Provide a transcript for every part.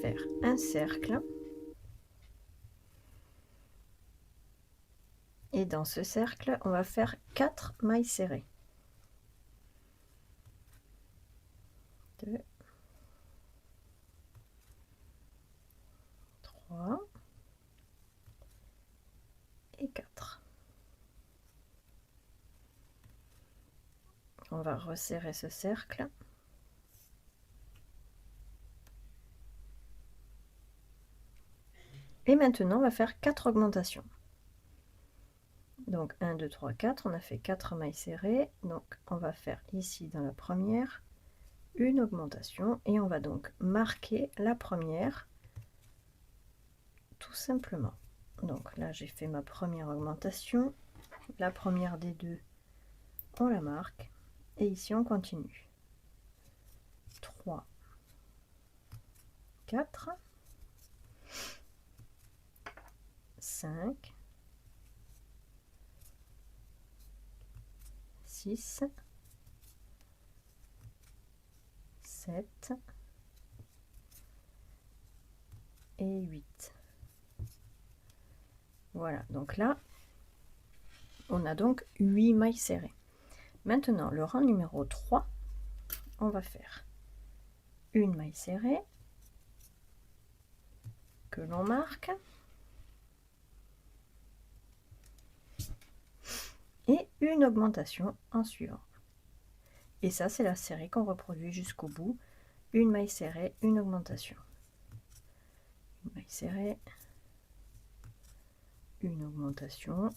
faire un cercle. Et dans ce cercle, on va faire 4 mailles serrées. 2, 3 et 4. On va resserrer ce cercle. Et maintenant, on va faire 4 augmentations. Donc 1, 2, 3, 4, on a fait 4 mailles serrées. Donc on va faire ici dans la première une augmentation et on va donc marquer la première tout simplement. Donc là j'ai fait ma première augmentation, la première des deux on la marque et ici on continue. 3, 4, 5, 6, 7 et 8. Voilà, donc là, on a donc 8 mailles serrées. Maintenant, le rang numéro 3, on va faire une maille serrée que l'on marque et une augmentation en suivant. Et ça, c'est la série qu'on reproduit jusqu'au bout. Une maille serrée, une augmentation. Une maille serrée, une augmentation.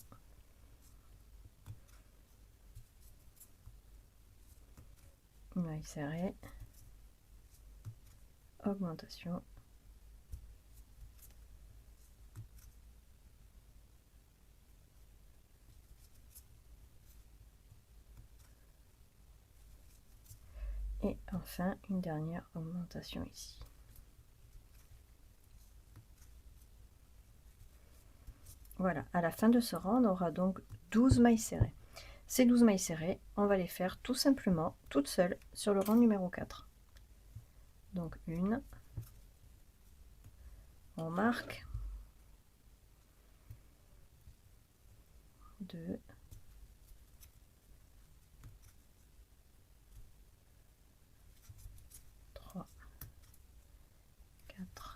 Une maille serrée, augmentation. Et enfin, une dernière augmentation ici. Voilà, à la fin de ce rang, on aura donc 12 mailles serrées. Ces 12 mailles serrées, on va les faire tout simplement toutes seules sur le rang numéro 4. Donc une, on marque, 2, 3, 4,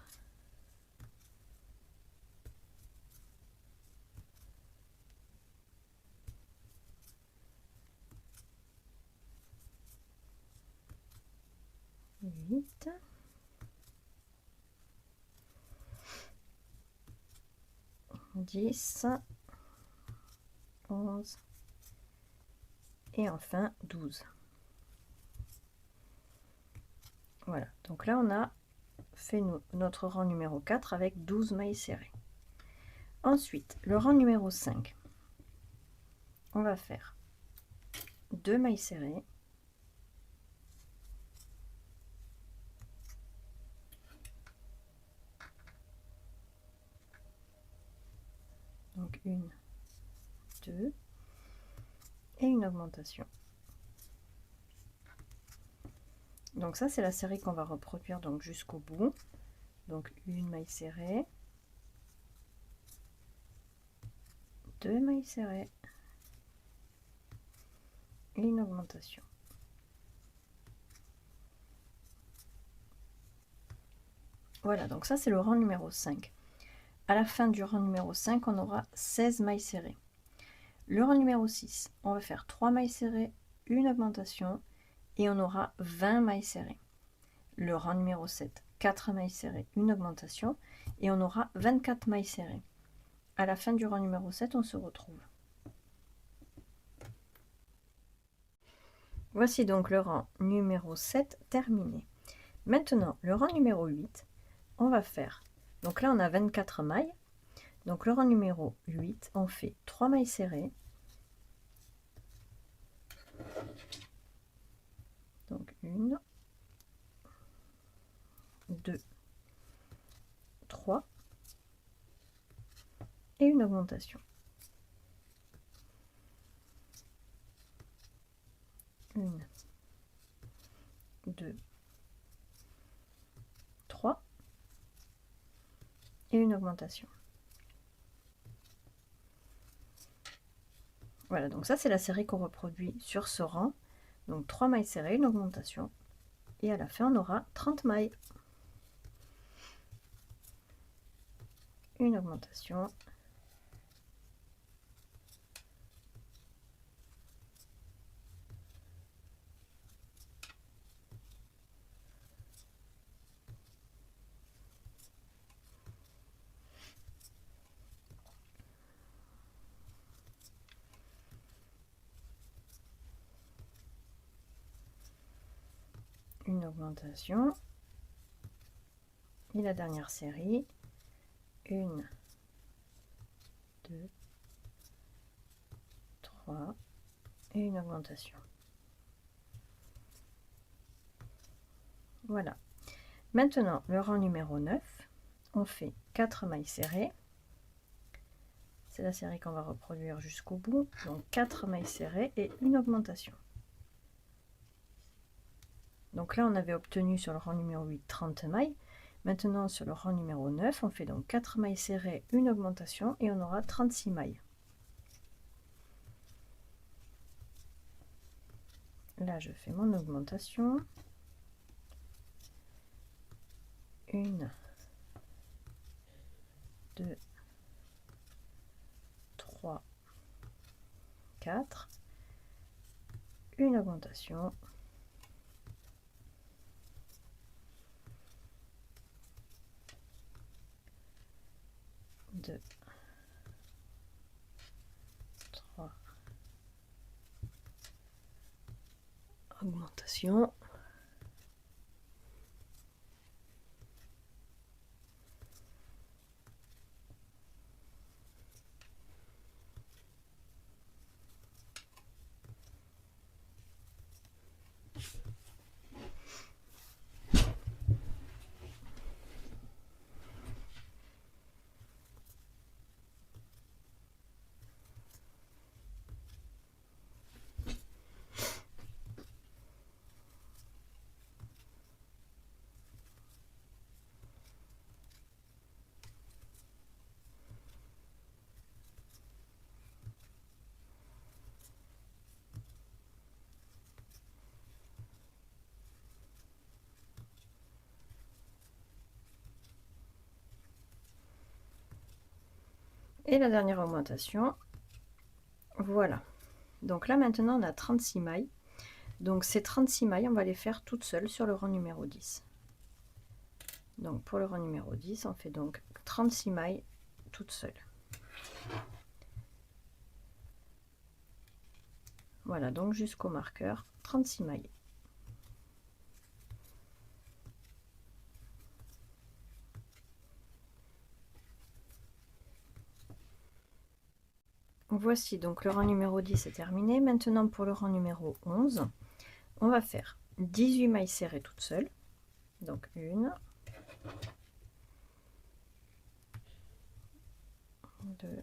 8, 10, 11 et enfin 12. Voilà, donc là on a fait notre rang numéro 4 avec 12 mailles serrées. Ensuite, le rang numéro 5, on va faire 2 mailles serrées, donc une, 2 et une augmentation. Donc ça c'est la série qu'on va reproduire donc jusqu'au bout. Donc une maille serrée, 2 mailles serrées et une augmentation. Voilà, donc ça c'est le rang numéro 5. À la fin du rang numéro 5, on aura 16 mailles serrées. Le rang numéro 6, on va faire 3 mailles serrées, une augmentation et on aura 20 mailles serrées. Le rang numéro 7, 4 mailles serrées, une augmentation et on aura 24 mailles serrées. À la fin du rang numéro 7, on se retrouve. Voici donc le rang numéro 7 terminé. Maintenant, le rang numéro 8, on va faire, donc là on a 24 mailles, donc le rang numéro 8, on fait 3 mailles serrées, donc 1, 2, 3 et une augmentation. 1, 2, 3 et une augmentation. Voilà, donc ça c'est la série qu'on reproduit sur ce rang. Donc 3 mailles serrées, une augmentation, et à la fin on aura 30 mailles. Une augmentation. Une augmentation. Et la dernière série. 1, 2, 3 et une augmentation. Voilà. Maintenant, le rang numéro 9, on fait 4 mailles serrées. C'est la série qu'on va reproduire jusqu'au bout. Donc 4 mailles serrées et une augmentation. Donc là, on avait obtenu sur le rang numéro 8 30 mailles. Maintenant, sur le rang numéro 9, on fait donc 4 mailles serrées, une augmentation et on aura 36 mailles. Là, je fais mon augmentation. 1, 2, 3, 4. Une augmentation. 2, 3, augmentation. Et la dernière augmentation. Voilà. Donc là maintenant on a 36 mailles. Donc ces 36 mailles, on va les faire toutes seules sur le rang numéro 10. Donc pour le rang numéro 10, on fait donc 36 mailles toutes seules. Voilà, donc jusqu'au marqueur, 36 mailles. Voici donc le rang numéro 10 est terminé. Maintenant pour le rang numéro 11, on va faire 18 mailles serrées toutes seules. Donc 1, 2,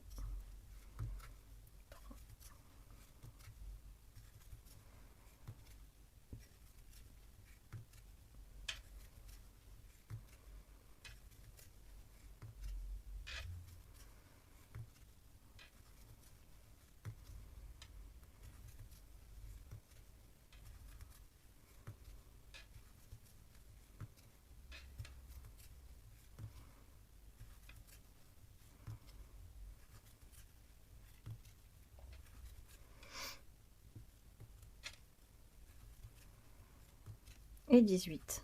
et 18.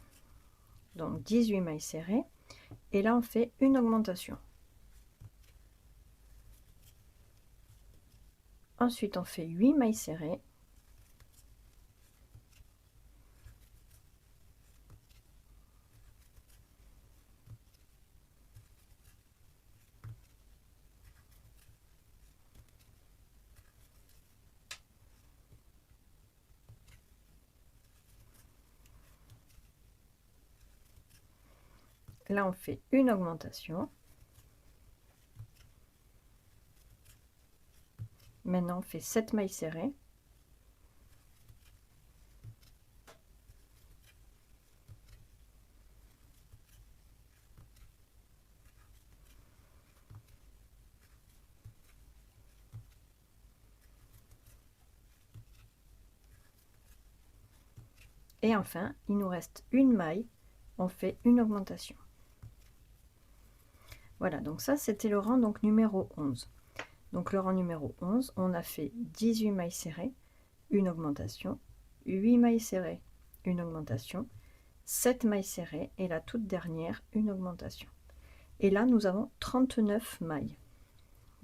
Donc 18 mailles serrées. Et là on fait une augmentation. Ensuite on fait 8 mailles serrées. Là on fait une augmentation. Maintenant on fait 7 mailles serrées. Et enfin, il nous reste une maille, on fait une augmentation. Voilà, donc ça c'était le rang donc numéro 11. Donc le rang numéro 11, on a fait 18 mailles serrées, une augmentation, 8 mailles serrées, une augmentation, 7 mailles serrées et la toute dernière, une augmentation. Et là, nous avons 39 mailles.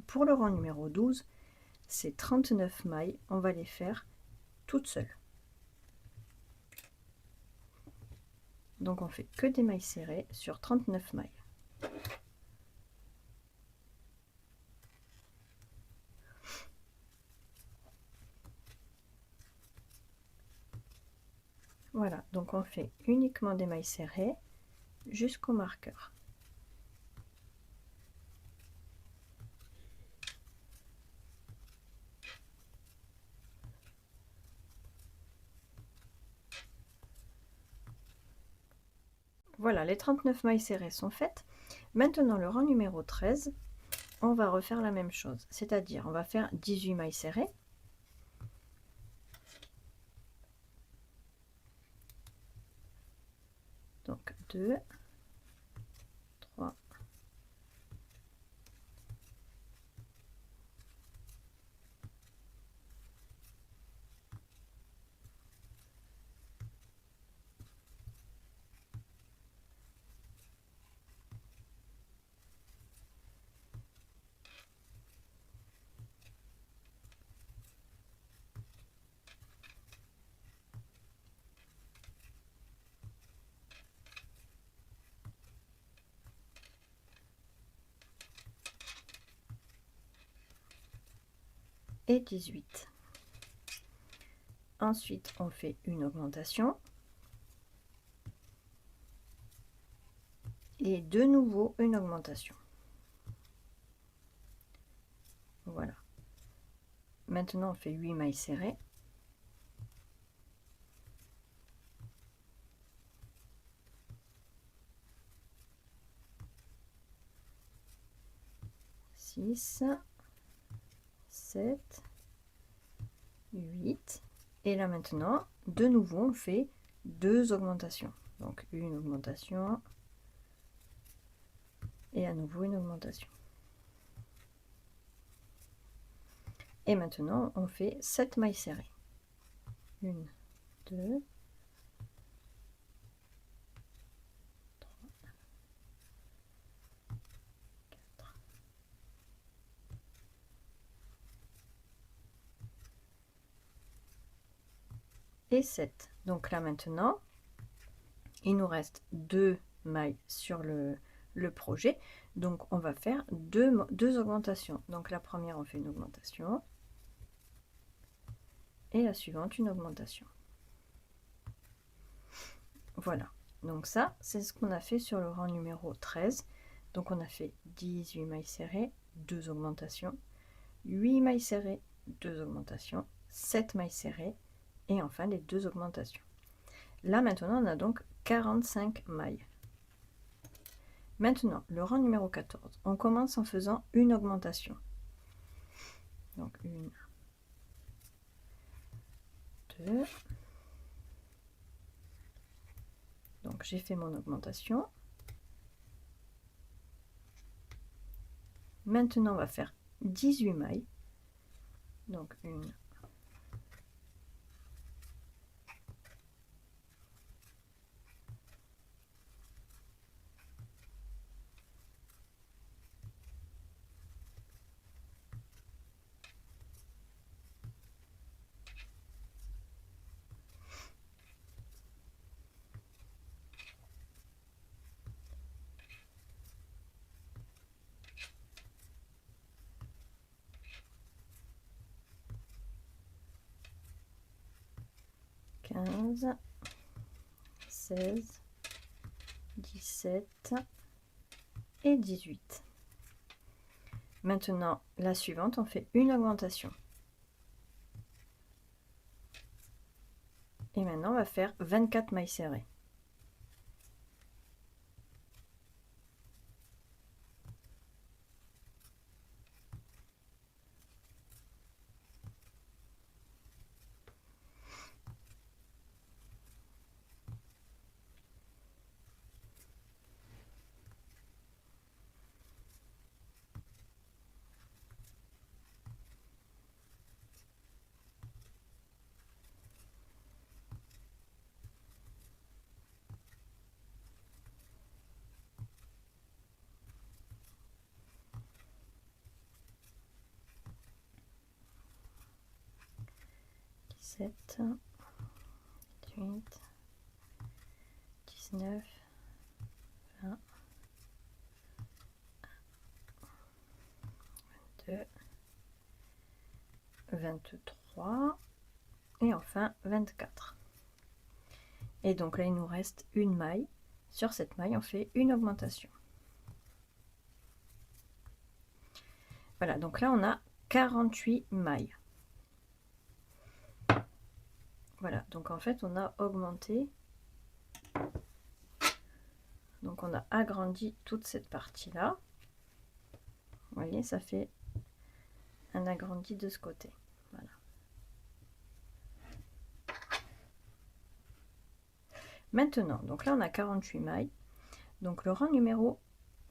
Pour le rang numéro 12, ces 39 mailles, on va les faire toutes seules. Donc on fait que des mailles serrées sur 39 mailles. Voilà, donc on fait uniquement des mailles serrées jusqu'au marqueur. Voilà, les 39 mailles serrées sont faites. Maintenant, le rang numéro 13, on va refaire la même chose. C'est-à-dire, on va faire 18 mailles serrées. Donc 2, 3, et 18. Ensuite, on fait une augmentation. Et de nouveau une augmentation. Voilà. Maintenant, on fait 8 mailles serrées. Six, 7, 8. Et là maintenant, de nouveau, on fait deux augmentations. Donc une augmentation et à nouveau une augmentation. Et maintenant, on fait 7 mailles serrées. 1, 2, 3, 4 et 7. Donc là maintenant, il nous reste 2 mailles sur le projet. Donc on va faire deux augmentations. Donc la première, on fait une augmentation. Et la suivante, une augmentation. Voilà, donc ça c'est ce qu'on a fait sur le rang numéro 13. Donc on a fait 18 mailles serrées, 2 augmentations, 8 mailles serrées, 2 augmentations, 7 mailles serrées et enfin les 2 augmentations. Là maintenant on a donc 45 mailles. Maintenant le rang numéro 14, on commence en faisant une augmentation. Donc 1, 2. Donc j'ai fait mon augmentation. Maintenant on va faire 18 mailles. Donc 1, 15, 16, 17 et 18. Maintenant, la suivante, on fait une augmentation. Et maintenant, on va faire 24 mailles serrées. 17, 18, 19, 20, 22, 23 et enfin 24. Et donc là il nous reste une maille. Sur cette maille on fait une augmentation. Voilà, donc là on a 48 mailles. Voilà, donc en fait on a augmenté, donc on a agrandi toute cette partie là. Vous voyez, ça fait un agrandi de ce côté. Voilà. Maintenant, donc là on a 48 mailles, donc le rang numéro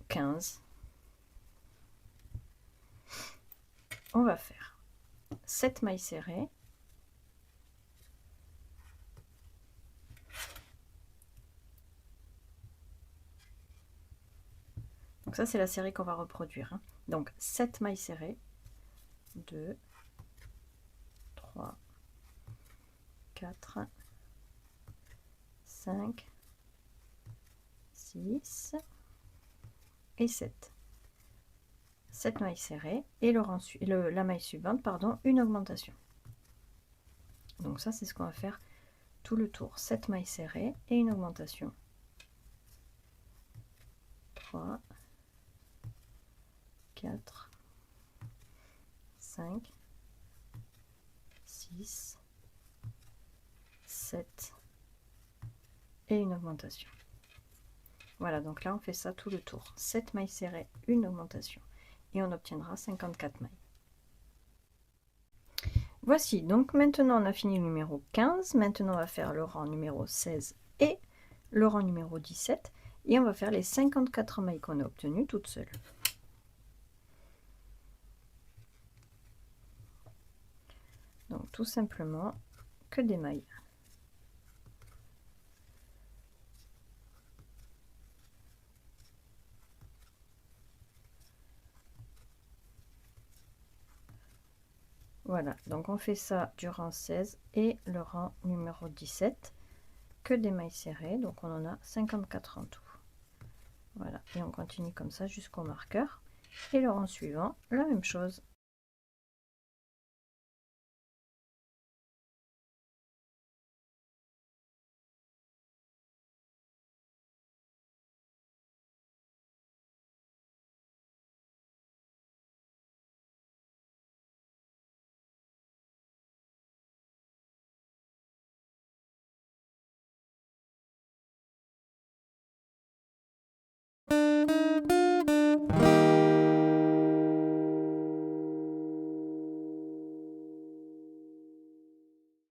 15, on va faire 7 mailles serrées, donc ça c'est la série qu'on va reproduire, hein. Donc 7 mailles serrées, 2, 3, 4, 5, 6 et 7. 7 mailles serrées et la maille suivante, pardon, une augmentation. Donc ça c'est ce qu'on va faire tout le tour. 7 mailles serrées et une augmentation. 3, 4, 5, 6, 7 et une augmentation. Voilà, donc là on fait ça tout le tour. 7 mailles serrées, une augmentation. Et on obtiendra 54 mailles. Voici, donc maintenant on a fini le numéro 15. Maintenant on va faire le rang numéro 16 et le rang numéro 17. Et on va faire les 54 mailles qu'on a obtenues toutes seules. Donc tout simplement que des mailles. Voilà, donc on fait ça du rang 16 et le rang numéro 17, que des mailles serrées, donc on en a 54 en tout. Voilà, et on continue comme ça jusqu'au marqueur. Et le rang suivant, la même chose.